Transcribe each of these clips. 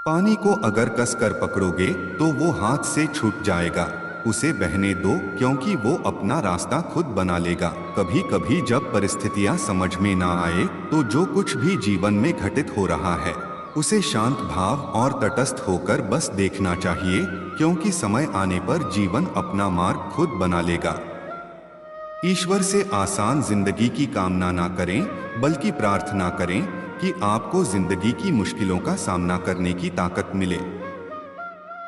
पानी को अगर कस कर पकड़ोगे तो वो हाथ से छूट जाएगा। उसे बहने दो, क्योंकि वो अपना रास्ता खुद बना लेगा। कभी कभी जब परिस्थितियां समझ में ना आए तो जो कुछ भी जीवन में घटित हो रहा है उसे शांत भाव और तटस्थ होकर बस देखना चाहिए, क्योंकि समय आने पर जीवन अपना मार्ग खुद बना लेगा। ईश्वर से आसान जिंदगी की कामना ना करें, बल्कि प्रार्थना करें कि आपको जिंदगी की मुश्किलों का सामना करने की ताकत मिले।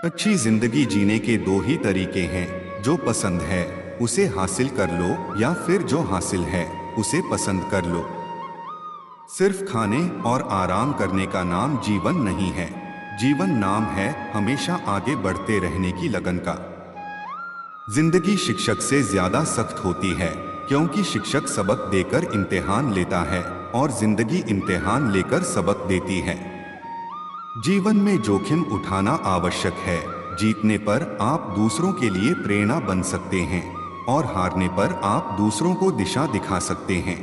अच्छी जिंदगी जीने के दो ही तरीके हैं, जो पसंद है उसे हासिल कर लो, या फिर जो हासिल है उसे पसंद कर लो। सिर्फ खाने और आराम करने का नाम जीवन नहीं है। जीवन नाम है हमेशा आगे बढ़ते रहने की लगन का। जिंदगी शिक्षक से ज्यादा सख्त होती है, क्योंकि शिक्षक सबक देकर इम्तिहान लेता है और जिंदगी इम्तिहान लेकर सबक देती है। जीवन में जोखिम उठाना आवश्यक है। जीतने पर आप दूसरों के लिए प्रेरणा बन सकते हैं और हारने पर आप दूसरों को दिशा दिखा सकते हैं।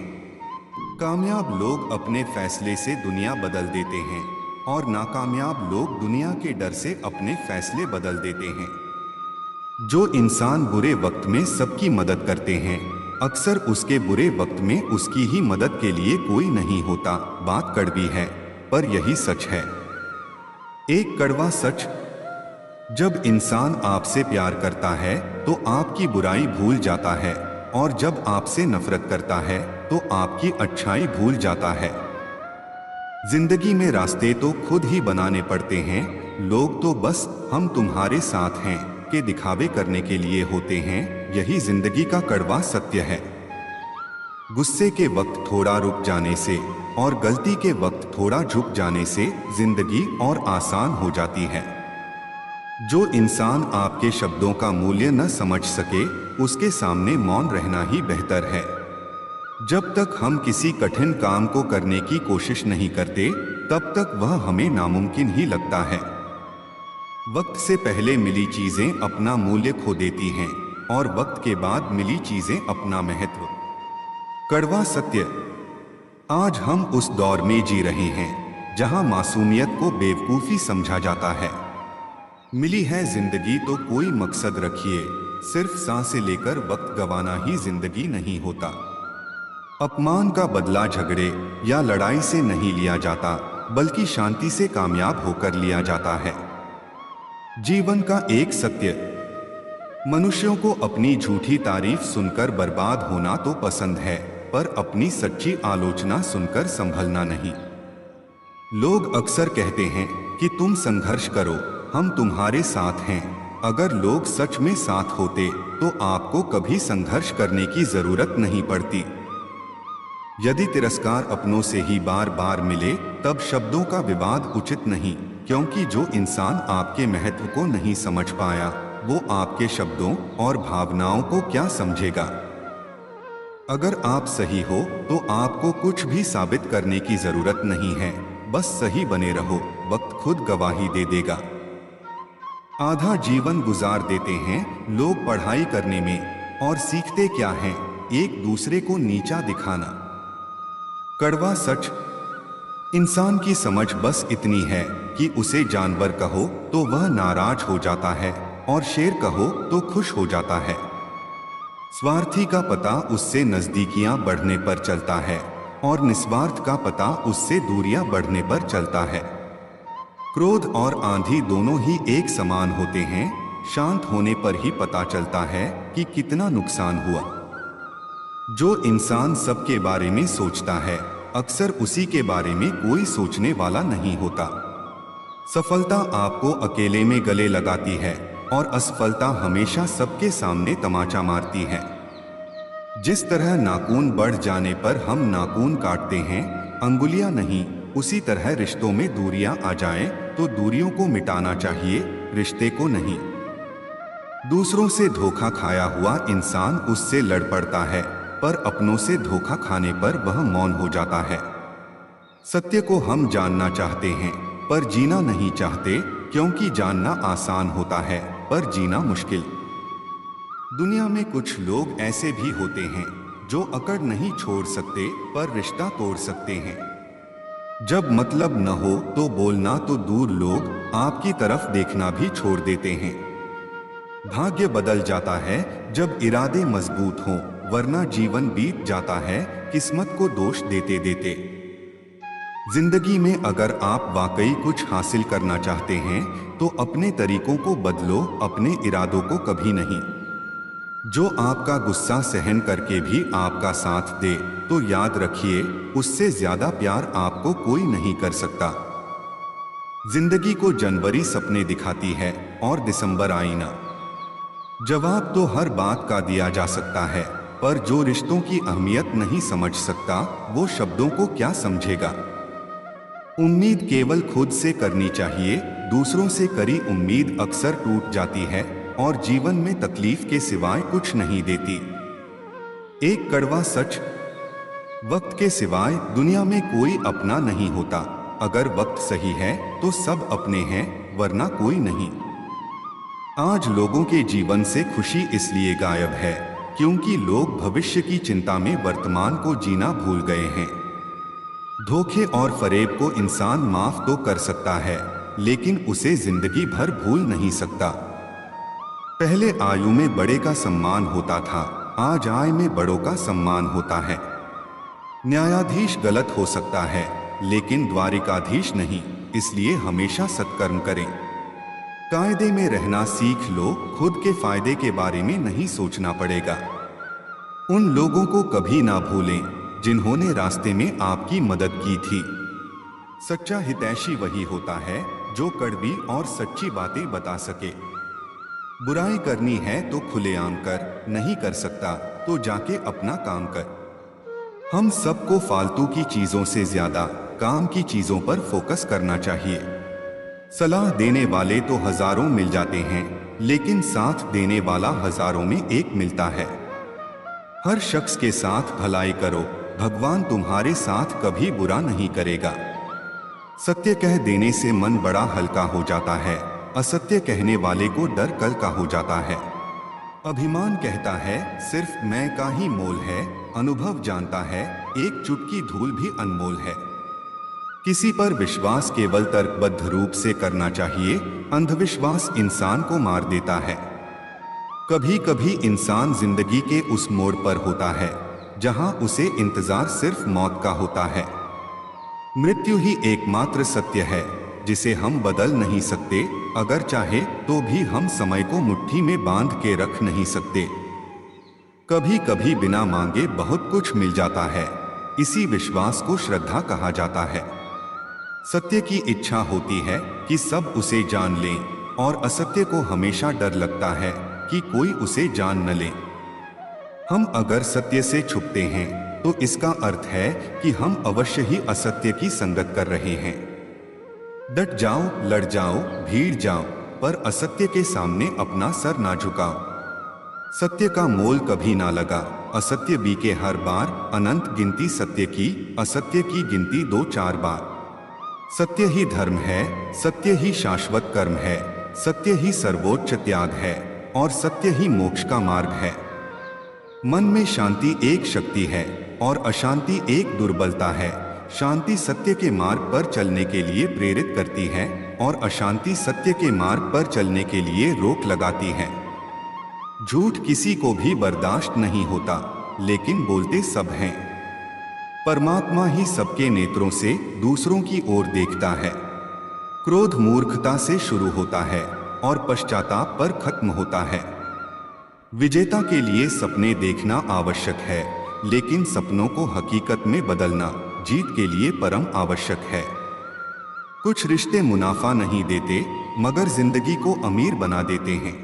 कामयाब लोग अपने फैसले से दुनिया बदल देते हैं और नाकामयाब लोग दुनिया के डर से अपने फैसले बदल देते हैं। जो इंसान बुरे वक्त में सबकी मदद करते हैं, अक्सर उसके बुरे वक्त में उसकी ही मदद के लिए कोई नहीं होता। बात कड़वी है, पर यही सच है। एक कड़वा सच, जब इंसान आपसे प्यार करता है तो आपकी बुराई भूल जाता है, और जब आपसे नफरत करता है तो आपकी अच्छाई भूल जाता है। जिंदगी में रास्ते तो खुद ही बनाने पड़ते हैं। लोग तो बस हम तुम्हारे साथ हैं के दिखावे करने के लिए होते हैं। यही जिंदगी का कड़वा सत्य है। गुस्से के वक्त थोड़ा रुक जाने से और गलती के वक्त थोड़ा झुक जाने से जिंदगी और आसान हो जाती है। जो इंसान आपके शब्दों का मूल्य न समझ सके, उसके सामने मौन रहना ही बेहतर है। जब तक हम किसी कठिन काम को करने की कोशिश नहीं करते, तब तक वह हमें नामुमकिन ही लगता है। वक्त से पहले मिली चीजें अपना मूल्य खो देती हैं, और वक्त के बाद मिली चीजें अपना महत्व। कड़वा सत्य, आज हम उस दौर में जी रहे हैं जहां मासूमियत को बेवकूफी समझा जाता है। मिली है जिंदगी तो कोई मकसद रखिए, सिर्फ सांसें लेकर वक्त गंवाना ही जिंदगी नहीं होता। अपमान का बदला झगड़े या लड़ाई से नहीं लिया जाता, बल्कि शांति से कामयाब होकर लिया जाता है। जीवन का एक सत्य, मनुष्यों को अपनी झूठी तारीफ सुनकर बर्बाद होना तो पसंद है, पर अपनी सच्ची आलोचना सुनकर संभलना नहीं। लोग अक्सर कहते हैं कि तुम संघर्ष करो, हम तुम्हारे साथ हैं। अगर लोग सच में साथ होते तो आपको कभी संघर्ष करने की जरूरत नहीं पड़ती। यदि तिरस्कार अपनों से ही बार बार मिले, तब शब्दों का विवाद उचित नहीं, क्योंकि जो इंसान आपके महत्व को नहीं समझ पाया, वो आपके शब्दों और भावनाओं को क्या समझेगा। अगर आप सही हो तो आपको कुछ भी साबित करने की जरूरत नहीं है, बस सही बने रहो, वक्त खुद गवाही दे देगा। आधा जीवन गुजार देते हैं लोग पढ़ाई करने में, और सीखते क्या हैं, एक दूसरे को नीचा दिखाना। कड़वा सच, इंसान की समझ बस इतनी है कि उसे जानवर कहो तो वह नाराज हो जाता है, और शेर कहो तो खुश हो जाता है। स्वार्थी का पता उससे नजदीकियां बढ़ने पर चलता है, और निस्वार्थ का पता उससे दूरियां बढ़ने पर चलता है। क्रोध और आंधी दोनों ही एक समान होते हैं, शांत होने पर ही पता चलता है कि कितना नुकसान हुआ। जो इंसान सबके बारे में सोचता है, अक्सर उसी के बारे में कोई सोचने वाला नहीं होता। सफलता आपको अकेले में गले लगाती है, और असफलता हमेशा सबके सामने तमाचा मारती है। जिस तरह नाखून बढ़ जाने पर हम नाखून काटते हैं, अंगुलियां नहीं, उसी तरह रिश्तों में दूरियां आ जाएं तो दूरियों को मिटाना चाहिए, रिश्ते को नहीं। दूसरों से धोखा खाया हुआ इंसान उससे लड़ पड़ता है, पर अपनों से धोखा खाने पर वह मौन हो जाता है। सत्य को हम जानना चाहते हैं, पर जीना नहीं चाहते, क्योंकि जानना आसान होता है पर जीना मुश्किल। दुनिया में कुछ लोग ऐसे भी होते हैं जो अकड़ नहीं छोड़ सकते, पर रिश्ता तोड़ सकते हैं। जब मतलब न हो तो बोलना तो दूर, लोग आपकी तरफ देखना भी छोड़ देते हैं। भाग्य बदल जाता है जब इरादे मजबूत हों, वरना जीवन बीत जाता है किस्मत को दोष देते देते। जिंदगी में अगर आप वाकई कुछ हासिल करना चाहते हैं तो अपने तरीकों को बदलो, अपने इरादों को कभी नहीं। जो आपका गुस्सा सहन करके भी आपका साथ दे तो याद रखिए, उससे ज्यादा प्यार आपको कोई नहीं कर सकता। जिंदगी को जनवरी सपने दिखाती है और दिसंबर आईना। जवाब तो हर बात का दिया जा सकता है, पर जो रिश्तों की अहमियत नहीं समझ सकता वो शब्दों को क्या समझेगा। उम्मीद केवल खुद से करनी चाहिए, दूसरों से करी उम्मीद अक्सर टूट जाती है और जीवन में तकलीफ के सिवाय कुछ नहीं देती। एक कड़वा सच, वक्त के सिवाय दुनिया में कोई अपना नहीं होता। अगर वक्त सही है तो सब अपने हैं, वरना कोई नहीं। आज लोगों के जीवन से खुशी इसलिए गायब है क्योंकि लोग भविष्य की चिंता में वर्तमान को जीना भूल गए हैं। धोखे और फरेब को इंसान माफ तो कर सकता है, लेकिन उसे जिंदगी भर भूल नहीं सकता। पहले आयु में बड़े का सम्मान होता था, आज आय में बड़ों का सम्मान होता है। न्यायाधीश गलत हो सकता है, लेकिन द्वारिकाधीश नहीं, इसलिए हमेशा सत्कर्म करें। कायदे में रहना सीख लो, खुद के फायदे के बारे में नहीं सोचना पड़ेगा। उन लोगों को कभी ना भूलें जिन्होंने रास्ते में आपकी मदद की थी। सच्चा हितैषी वही होता है जो कड़वी और सच्ची बातें बता सके। बुराई करनी है तो खुलेआम कर, नहीं कर सकता तो जाके अपना काम कर। हम सबको फालतू की चीजों से ज्यादा काम की चीजों पर फोकस करना चाहिए। सलाह देने वाले तो हजारों मिल जाते हैं, लेकिन साथ देने वाला हजारों में एक मिलता है। हर शख्स के साथ भलाई करो, भगवान तुम्हारे साथ कभी बुरा नहीं करेगा। सत्य कह देने से मन बड़ा हल्का हो जाता है, असत्य कहने वाले को डर कल का हो जाता है। अभिमान कहता है सिर्फ मैं का ही मोल है, अनुभव जानता है एक चुटकी धूल भी अनमोल है। किसी पर विश्वास केवल तर्कबद्ध रूप से करना चाहिए, अंधविश्वास इंसान को मार देता है। कभी कभी इंसान जिंदगी के उस मोड़ पर होता है जहां उसे इंतजार सिर्फ मौत का होता है। मृत्यु ही एकमात्र सत्य है जिसे हम बदल नहीं सकते, अगर चाहे तो भी हम समय को मुट्ठी में बांध के रख नहीं सकते। कभी कभी बिना मांगे बहुत कुछ मिल जाता है, इसी विश्वास को श्रद्धा कहा जाता है। सत्य की इच्छा होती है कि सब उसे जान लें, और असत्य को हमेशा डर लगता है कि कोई उसे जान न ले। हम अगर सत्य से छुपते हैं तो इसका अर्थ है कि हम अवश्य ही असत्य की संगत कर रहे हैं। डट जाओ, लड़ जाओ, भीड़ जाओ, पर असत्य के सामने अपना सर ना झुकाओ। सत्य का मोल कभी ना लगा, असत्य बीके हर बार, अनंत गिनती सत्य की, असत्य की गिनती 2-4 बार। सत्य ही धर्म है, सत्य ही शाश्वत कर्म है, सत्य ही सर्वोच्च त्याग है, और सत्य ही मोक्ष का मार्ग है। मन में शांति एक शक्ति है और अशांति एक दुर्बलता है। शांति सत्य के मार्ग पर चलने के लिए प्रेरित करती है और अशांति सत्य के मार्ग पर चलने के लिए रोक लगाती है। झूठ किसी को भी बर्दाश्त नहीं होता, लेकिन बोलते सब हैं। परमात्मा ही सबके नेत्रों से दूसरों की ओर देखता है। क्रोध मूर्खता से शुरू होता है और पश्चाताप पर खत्म होता है। विजेता के लिए सपने देखना आवश्यक है, लेकिन सपनों को हकीकत में बदलना जीत के लिए परम आवश्यक है। कुछ रिश्ते मुनाफा नहीं देते, मगर जिंदगी को अमीर बना देते हैं।